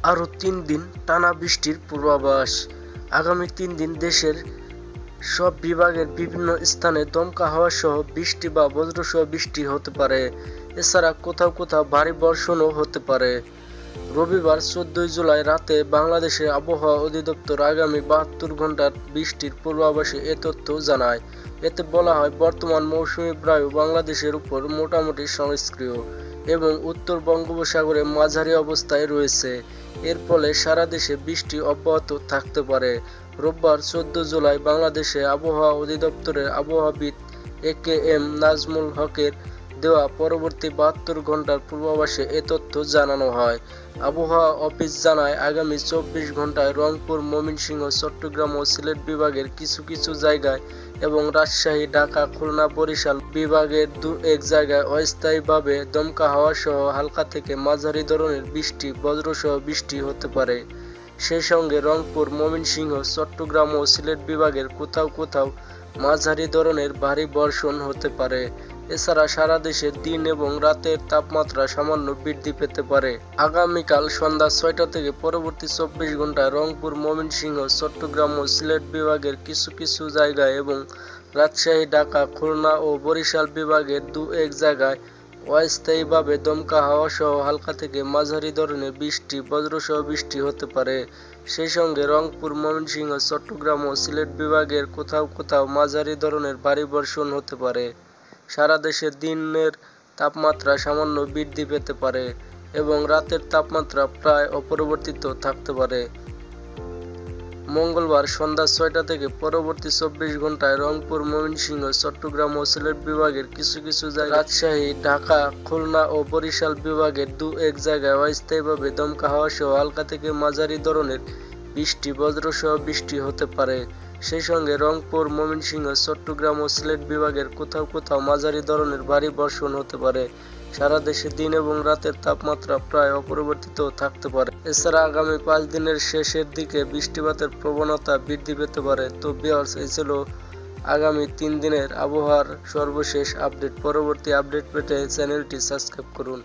আরও ৩ দিন টানা বৃষ্টির পূর্বাভাস। আগামী ৩ দিন দেশের সব বিভাগের বিভিন্ন স্থানে দমকা হাওয়া সহ বৃষ্টি বা বজ্রসহ বৃষ্টি হতে পারে। এছাড়া কোথাও কোথাও ভারী বর্ষণও হতে পারে। রবিবার ১৪ জুলাই রাতে বাংলাদেশের আবহাওয়া অধিদপ্তর আগামী ৭২ ঘন্টার বৃষ্টির পূর্বাভাসে এ তথ্য জানায়। এতে বলা হয়, বর্তমান মৌসুমী বায়ু বাংলাদেশের উপর মোটামুটি সক্রিয় এবং উত্তর বঙ্গোপসাগরে মাঝারি অবস্থায় রয়েছে। এর ফলে সারা দেশে বৃষ্টি অব্যাহত থাকতে পারে। রোববার ১৪ জুলাই বাংলাদেশে আবহাওয়া অধিদপ্তরের আবহাওয়াবিদ এ.কে.এম. নাজমুল হকের দেওয়া পরবর্তী ৭২ ঘন্টার পূর্বাভাসে এ তথ্য জানানো হয়। আবহাওয়া অফিস জানায়, আগামী ২৪ ঘন্টায় রংপুর, ময়মনসিংহ, চট্টগ্রাম ও সিলেট বিভাগের কিছু কিছু জায়গায় এবং রাজশাহী, ঢাকা, খুলনা, বরিশাল বিভাগের ২-১ জায়গায় অস্থায়ীভাবে দমকা হাওয়া সহ হালকা থেকে মাঝারি ধরনের বৃষ্টি, বজ্রসহ বৃষ্টি হতে পারে। সেই সঙ্গে রংপুর, ময়মনসিংহ, চট্টগ্রাম ও সিলেট বিভাগের কোথাও কোথাও মাঝারি ধরনের ভারী বর্ষণ হতে পারে। এছাড়া সারা দেশে দিন এবং রাতের তাপমাত্রা সামান্য বৃদ্ধি পেতে পারে। আগামীকাল সন্ধ্যা ৬টা থেকে পরবর্তী ২৪ ঘন্টায় রংপুর, ময়মনসিংহ, চট্টগ্রাম ও সিলেট বিভাগের কিছু কিছু জায়গায় এবং রাজশাহী, ঢাকা, খুলনা ও বরিশাল বিভাগের ২-১ জায়গায় অস্থায়ীভাবে দমকা হাওয়া সহ হালকা থেকে মাঝারি ধরনের বৃষ্টি, বজ্রসহ বৃষ্টি হতে পারে। সেই সঙ্গে রংপুর, ময়মনসিংহ, চট্টগ্রাম ও সিলেট বিভাগের কোথাও কোথাও মাঝারি ধরনের ভারী বর্ষণ হতে পারে। সারা দেশে দিনের তাপমাত্রা সামান্য বৃদ্ধি পেতে পারে এবং রাতের তাপমাত্রা প্রায় অপরিবর্তিত থাকতে পারে। মঙ্গলবার সন্ধ্যা ৬টা থেকে পরবর্তী ২৪ ঘন্টায় রংপুর, ময়মনসিংহ, চট্টগ্রাম ও সিলেট বিভাগের কিছু কিছু জায়গায়, রাজশাহী, ঢাকা, খুলনা ও বরিশাল বিভাগের ২-১ জায়গায় অস্থায়ীভাবে দমকা হাওয়া সহ হালকা থেকে মাঝারি ধরনের বৃষ্টি, বজ্রসহ বৃষ্টি হতে পারে। সেই সঙ্গে রংপুর, ময়মনসিংহ, চট্টগ্রাম ও সিলেট বিভাগের কোথাও কোথাও মাঝারি ধরনের ভারী বর্ষণ হতে পারে। সারা দেশে দিন এবং রাতের তাপমাত্রা প্রায় অপরিবর্তিত থাকতে পারে। এছাড়া আগামী ৫ দিনের শেষের দিকে বৃষ্টিপাতের প্রবণতা বৃদ্ধি পেতে পারে। তো ভিউয়ার্স, এই ছিল আগামী ৩ দিনের আবহাওয়ার সর্বশেষ আপডেট। পরবর্তী আপডেট পেতে চ্যানেলটি সাবস্ক্রাইব করুন।